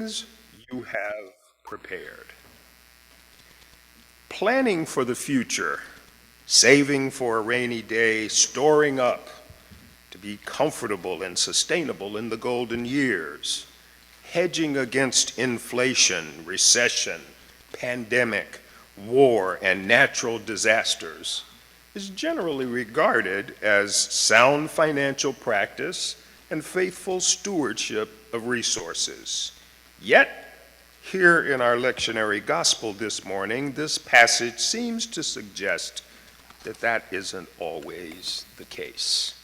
things you have prepared. Planning for the future, saving for a rainy day, storing up to be comfortable and sustainable in the golden years, hedging against inflation, recession, pandemic, war, and natural disasters is generally regarded as sound financial practice and faithful stewardship of resources. Yet, here in our lectionary gospel this morning, this passage seems to suggest that that isn't always the case.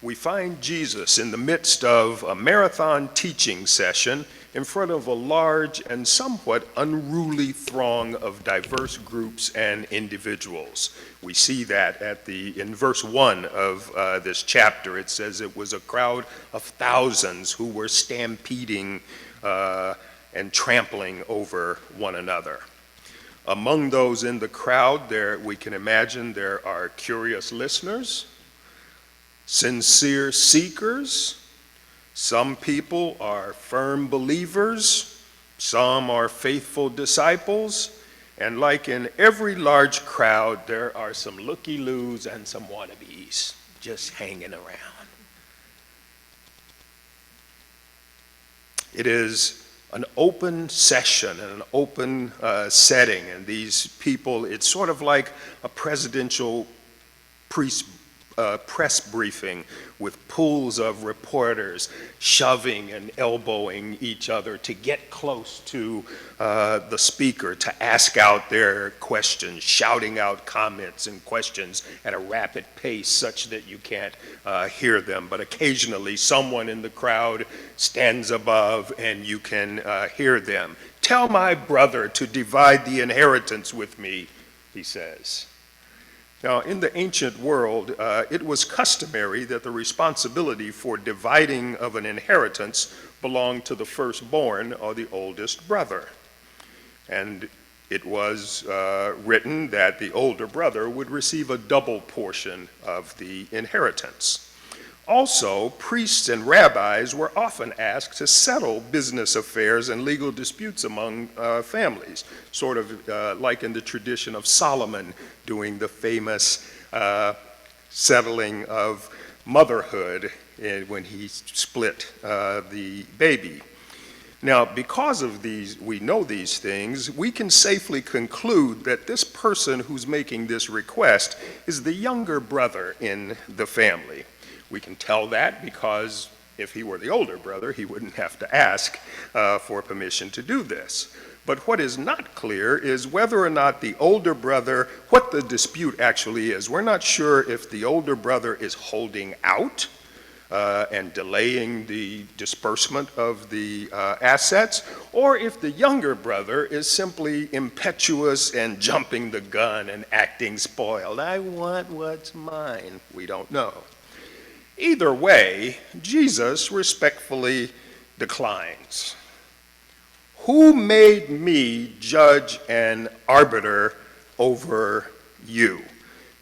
We find Jesus in the midst of a marathon teaching session in front of a large and somewhat unruly throng of diverse groups and individuals. We see that in verse 1 of this chapter. It says it was a crowd of thousands who were stampeding and trampling over one another. Among those in the crowd, we can imagine there are curious listeners, sincere seekers. Some people are firm believers, some are faithful disciples, and like in every large crowd, there are some looky-loos and some wannabes just hanging around. It is an open session and an open setting, and these people, it's sort of like a presidential press briefing with pools of reporters shoving and elbowing each other to get close to the speaker to ask out their questions, shouting out comments and questions at a rapid pace such that you can't hear them. But occasionally someone in the crowd stands above and you can hear them. "Tell my brother to divide the inheritance with me," he says. Now, in the ancient world, it was customary that the responsibility for dividing of an inheritance belonged to the firstborn or the oldest brother. And it was written that the older brother would receive a double portion of the inheritance. Also, priests and rabbis were often asked to settle business affairs and legal disputes among families, sort of like in the tradition of Solomon doing the famous settling of motherhood when he split the baby. Now, because of we know these things, we can safely conclude that this person who's making this request is the younger brother in the family. We can tell that because if he were the older brother, he wouldn't have to ask for permission to do this. But what is not clear is whether or not the older brother, what the dispute actually is. We're not sure if the older brother is holding out and delaying the disbursement of the assets, or if the younger brother is simply impetuous and jumping the gun and acting spoiled. I want what's mine. We don't know. Either way, Jesus respectfully declines. "Who made me judge and arbiter over you?"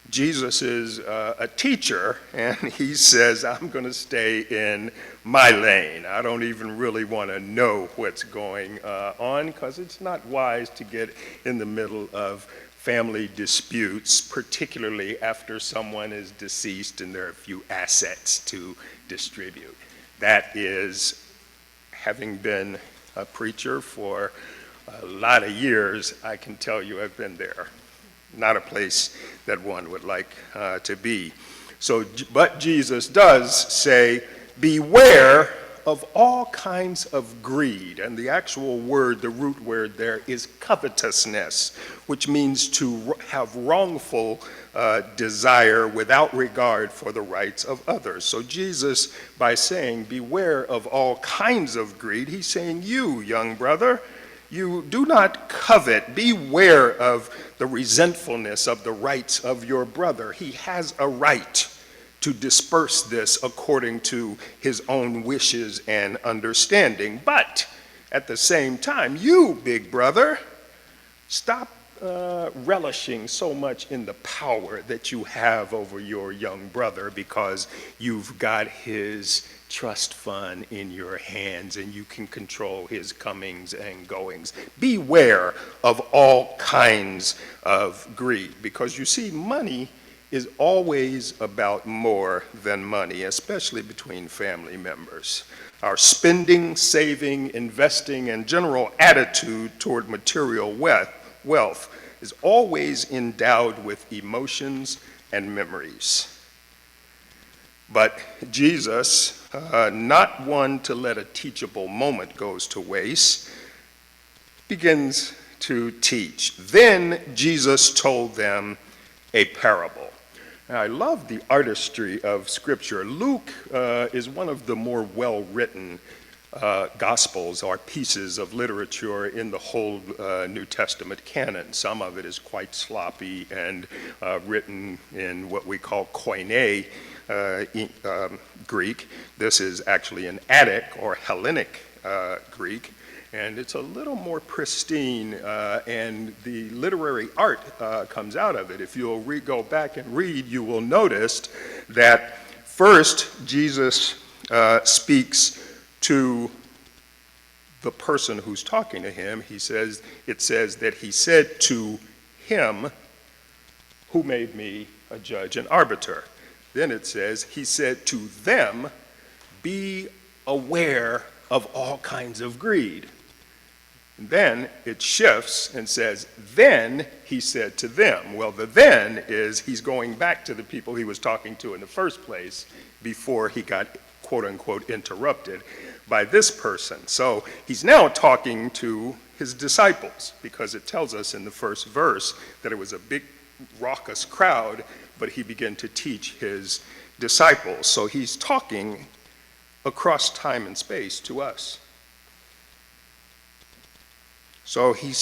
Jesus is a teacher, and he says, "I'm going to stay in my lane. I don't even really want to know what's going on because it's not wise to get in the middle of family disputes, particularly after someone is deceased and there are a few assets to distribute." That is, having been a preacher for a lot of years, I can tell you I've been there. Not a place that one would like to be. But Jesus does say, "Beware of all kinds of greed," and the actual word, the root word there is covetousness, which means to have wrongful desire without regard for the rights of others. So Jesus, by saying beware of all kinds of greed, he's saying, you, young brother, you do not covet. Beware of the resentfulness of the rights of your brother. He has a right to disperse this according to his own wishes and understanding. But at the same time, you, big brother, stop relishing so much in the power that you have over your young brother because you've got his trust fund in your hands and you can control his comings and goings. Beware of all kinds of greed, because you see, money is always about more than money, especially between family members. Our spending, saving, investing, and general attitude toward material wealth is always endowed with emotions and memories. But Jesus, not one to let a teachable moment goes to waste, begins to teach. Then Jesus told them a parable. Now, I love the artistry of Scripture. Luke is one of the more well-written Gospels or pieces of literature in the whole New Testament canon. Some of it is quite sloppy and written in what we call Koine Greek. This is actually an Attic or Hellenic Greek, and it's a little more pristine, and the literary art comes out of it. If you'll go back and read, you will notice that first Jesus speaks to the person who's talking to him. It says that he said to him, "Who made me a judge and arbiter?" Then it says, he said to them, "Be aware of all kinds of greed." And then it shifts and says, "Then he said to them." Well, the then is he's going back to the people he was talking to in the first place before he got, quote unquote, interrupted by this person. So he's now talking to his disciples, because it tells us in the first verse that it was a big raucous crowd, but he began to teach his disciples. So he's talking across time and space to us. So he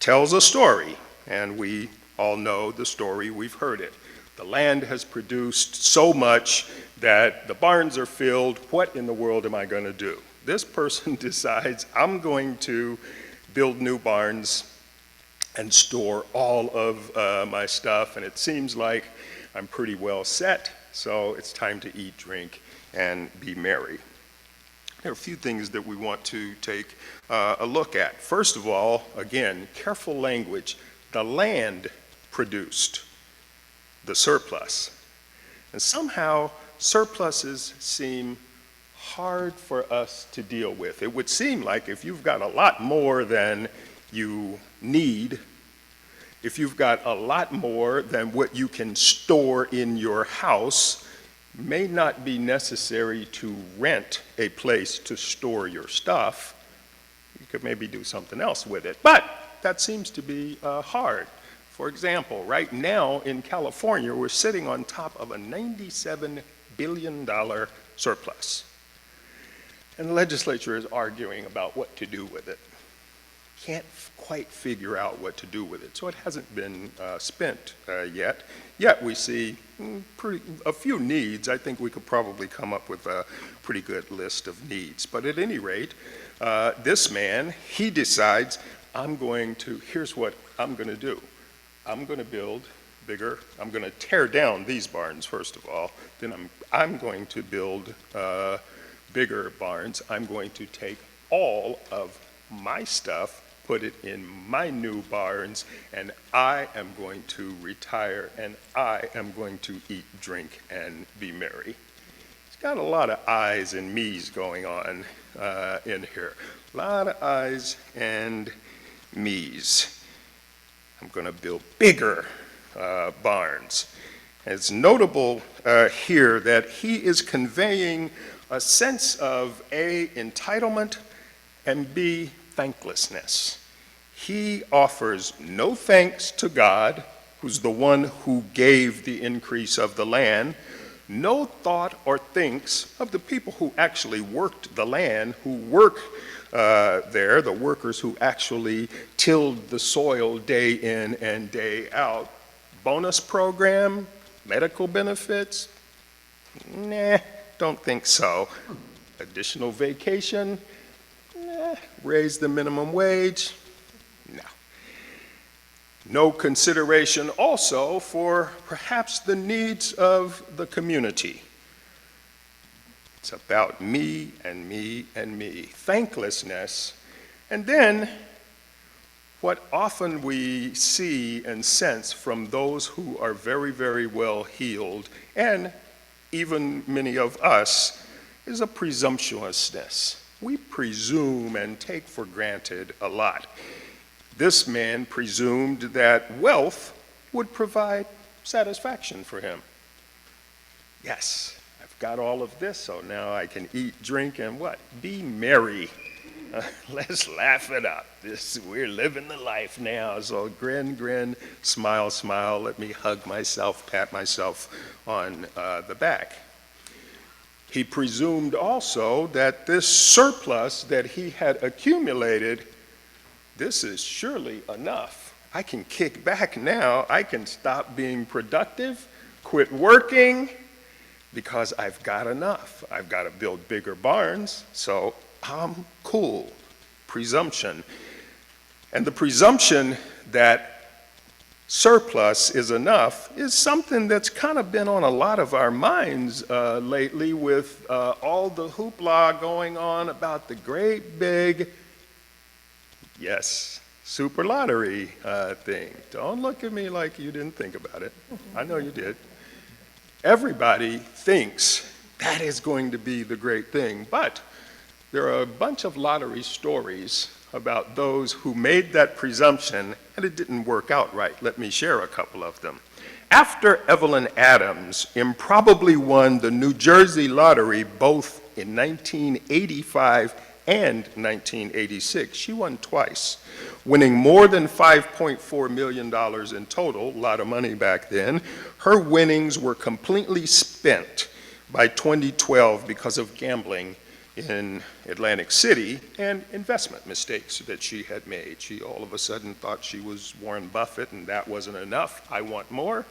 tells a story, and we all know the story, we've heard it. The land has produced so much that the barns are filled. What in the world am I going to do? This person decides, I'm going to build new barns and store all of my stuff, and it seems like I'm pretty well set, so it's time to eat, drink, and be merry. There are a few things that we want to take a look at. First of all, again, careful language. The land produced the surplus. And somehow surpluses seem hard for us to deal with. It would seem like if you've got a lot more than you need, if you've got a lot more than what you can store in your house, may not be necessary to rent a place to store your stuff. You could maybe do something else with it. But that seems to be hard. For example, right now in California, we're sitting on top of a $97 billion surplus. And the legislature is arguing about what to do with it. Can't quite figure out what to do with it. So it hasn't been spent yet. Yet we see a few needs. I think we could probably come up with a pretty good list of needs. But at any rate, this man, he decides, here's what I'm going to do. I'm going to build bigger. I'm going to tear down these barns, first of all. Then I'm going to build bigger barns. I'm going to take all of my stuff, put it in my new barns, and I am going to retire, and I am going to eat, drink, and be merry. It's got a lot of I's and me's going on in here. A lot of I's and me's. I'm going to build bigger barns. It's notable here that he is conveying a sense of A, entitlement, and B, thanklessness. He offers no thanks to God, who's the one who gave the increase of the land, no thought or thinks of the people who actually worked the land, who work there, the workers who actually tilled the soil day in and day out. Bonus program, medical benefits? Nah, don't think so. Additional vacation? Nah. Raise the minimum wage? No. No consideration also for perhaps the needs of the community. It's about me and me and me. Thanklessness. And then what often we see and sense from those who are very, very well healed, and even many of us, is a presumptuousness. We presume and take for granted a lot. This man presumed that wealth would provide satisfaction for him. Yes, I've got all of this, so now I can eat, drink, and what? Be merry. Let's laugh it up. We're living the life now, so grin, grin, smile, smile. Let me hug myself, pat myself on the back. He presumed also that this surplus that he had accumulated, this is surely enough. I can kick back now. I can stop being productive, quit working, because I've got enough. I've got to build bigger barns, so I'm cool. Presumption. And the presumption that surplus is enough is something that's kind of been on a lot of our minds lately with all the hoopla going on about the great big, yes, super lottery thing. Don't look at me like you didn't think about it. I know you did. Everybody thinks that is going to be the great thing, but there are a bunch of lottery stories about those who made that presumption and it didn't work out right. Let me share a couple of them. After Evelyn Adams improbably won the New Jersey lottery both in 1985 and 1986, she won twice, winning more than $5.4 million in total, a lot of money back then. Her winnings were completely spent by 2012 because of gambling in Atlantic City and investment mistakes that she had made. She all of a sudden thought she was Warren Buffett and that wasn't enough. I want more.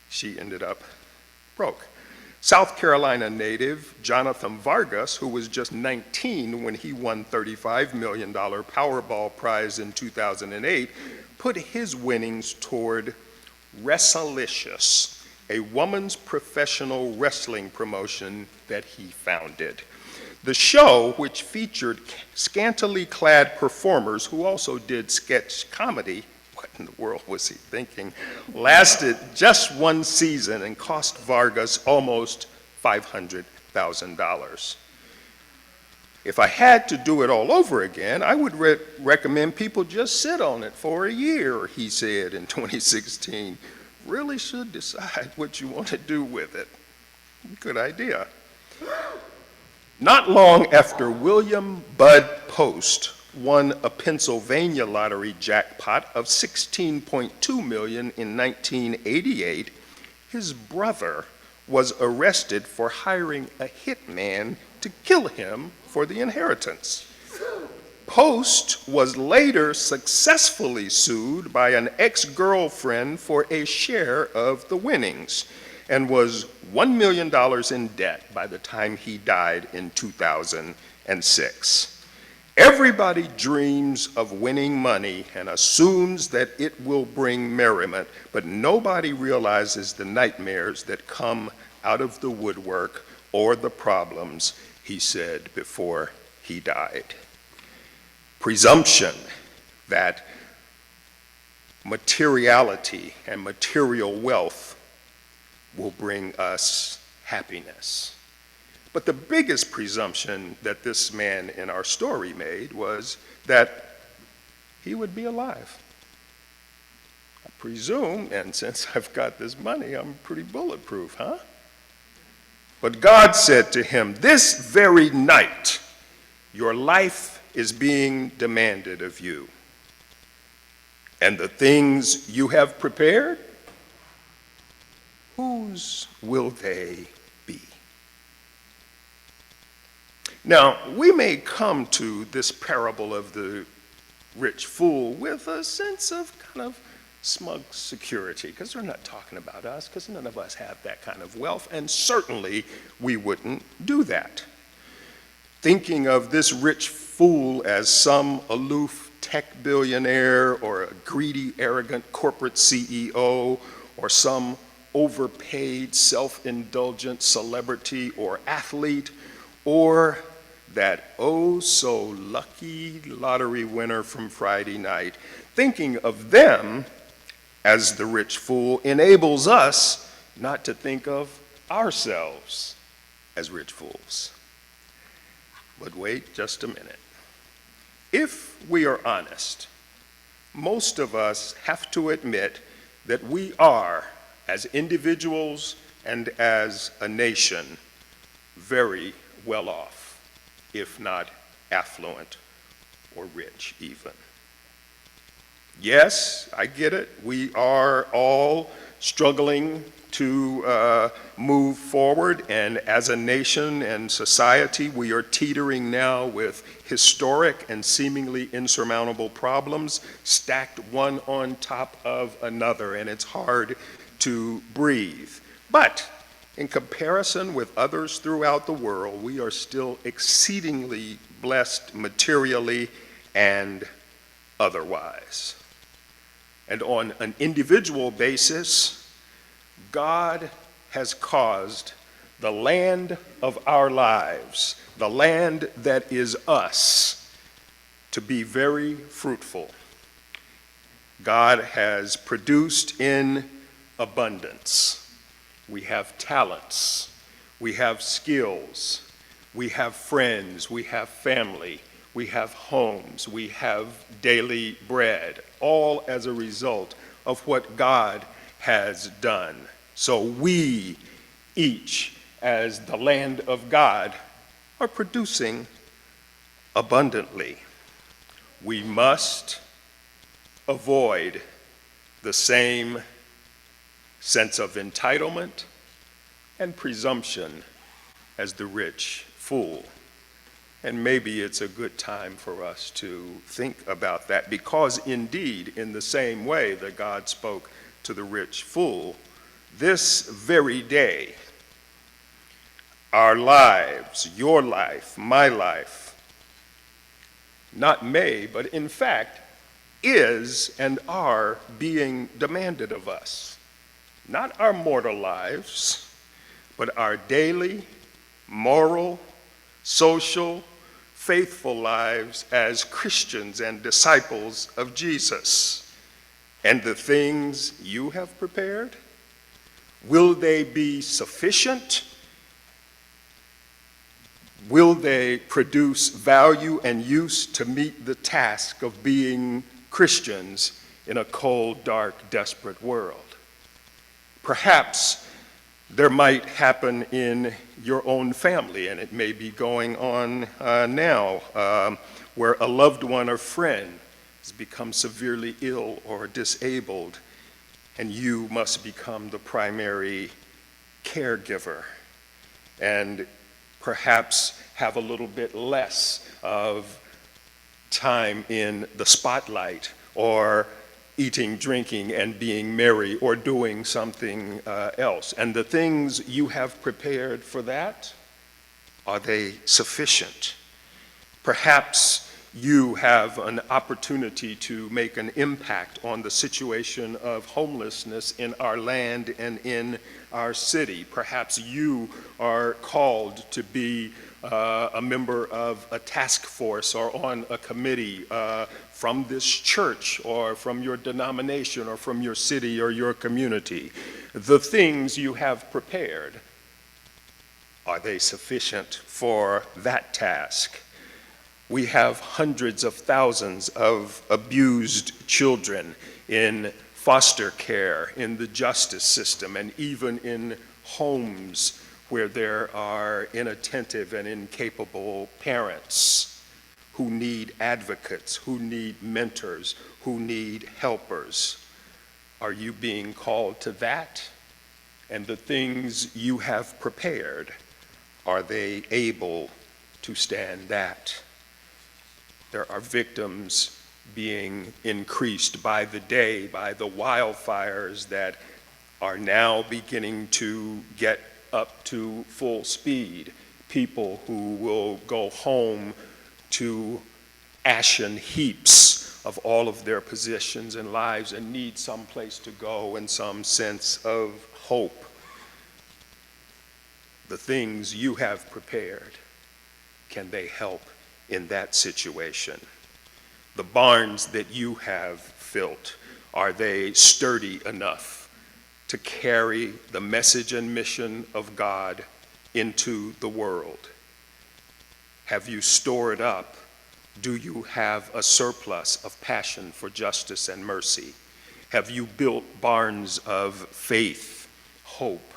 She ended up broke. South Carolina native Jonathan Vargas, who was just 19 when he won $35 million Powerball prize in 2008, put his winnings toward Wrestlicious, a woman's professional wrestling promotion that he founded. The show, which featured scantily clad performers who also did sketch comedy, what in the world was he thinking, lasted just one season and cost Vargas almost $500,000. If I had to do it all over again, I would recommend people just sit on it for a year, he said in 2016. Really should decide what you want to do with it. Good idea. Not long after William Bud Post won a Pennsylvania lottery jackpot of $16.2 million in 1988, his brother was arrested for hiring a hitman to kill him for the inheritance. Post was later successfully sued by an ex-girlfriend for a share of the winnings and was $1 million in debt by the time he died in 2006. Everybody dreams of winning money and assumes that it will bring merriment, but nobody realizes the nightmares that come out of the woodwork or the problems, he said before he died. Presumption that materiality and material wealth will bring us happiness. But the biggest presumption that this man in our story made was that he would be alive. I presume, and since I've got this money, I'm pretty bulletproof, huh? But God said to him, this very night, your life is being demanded of you. And the things you have prepared, whose will they be? Now, we may come to this parable of the rich fool with a sense of kind of smug security, because they're not talking about us, because none of us have that kind of wealth, and certainly we wouldn't do that. Thinking of this rich fool as some aloof tech billionaire or a greedy, arrogant corporate CEO or some overpaid, self-indulgent celebrity or athlete, or that oh-so-lucky lottery winner from Friday night. Thinking of them as the rich fool enables us not to think of ourselves as rich fools. But wait just a minute. If we are honest, most of us have to admit that we are, as individuals and as a nation, very well off, if not affluent or rich even. Yes, I get it. We are all struggling to move forward, and as a nation and society, we are teetering now with historic and seemingly insurmountable problems stacked one on top of another, and it's hard to breathe. But in comparison with others throughout the world, we are still exceedingly blessed materially and otherwise. And on an individual basis, God has caused the land of our lives, the land that is us, to be very fruitful. God has produced in abundance. We have talents, we have skills, we have friends, we have family, we have homes, we have daily bread, all as a result of what God has done. So we each, as the land of God, are producing abundantly. We must avoid the same sense of entitlement and presumption as the rich fool. And maybe it's a good time for us to think about that, because indeed, in the same way that God spoke to the rich fool, this very day, our lives, your life, my life, not may, but in fact, is and are being demanded of us. Not our mortal lives, but our daily, moral, social, faithful lives as Christians and disciples of Jesus. And the things you have prepared, will they be sufficient? Will they produce value and use to meet the task of being Christians in a cold, dark, desperate world? Perhaps there might happen in your own family, and it may be going on now, where a loved one or friend has become severely ill or disabled, and you must become the primary caregiver, and perhaps have a little bit less of time in the spotlight, or eating, drinking, and being merry, or doing something else. And the things you have prepared for that, are they sufficient? Perhaps you have an opportunity to make an impact on the situation of homelessness in our land and in our city. Perhaps you are called to be a member of a task force or on a committee from this church or from your denomination or from your city or your community. The things you have prepared, are they sufficient for that task? We have hundreds of thousands of abused children in foster care, in the justice system, and even in homes where there are inattentive and incapable parents who need advocates, who need mentors, who need helpers. Are you being called to that? And the things you have prepared, are they able to stand that? There are victims being increased by the day by the wildfires that are now beginning to get up to full speed. People who will go home to ashen heaps of all of their possessions and lives and need some place to go and some sense of hope, the things you have prepared, can they help in that situation? The barns that you have built, are they sturdy enough to carry the message and mission of God into the world? Have you stored up? Do you have a surplus of passion for justice and mercy? Have you built barns of faith, hope,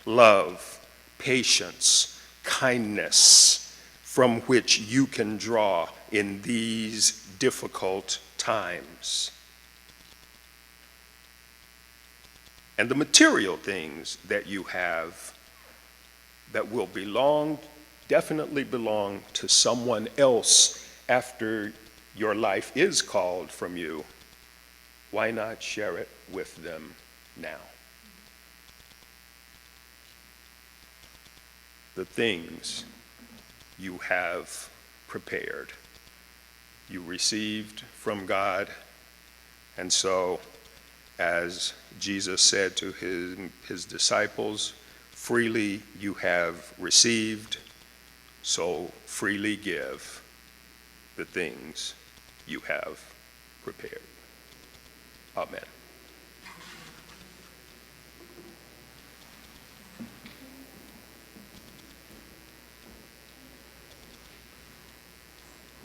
love, patience, kindness, from which you can draw in these difficult times? And the material things that you have that will definitely belong to someone else after your life is called from you, why not share it with them now? The things you have prepared, you received from God, and so, as Jesus said to his disciples, freely you have received, so freely give the things you have prepared. Amen.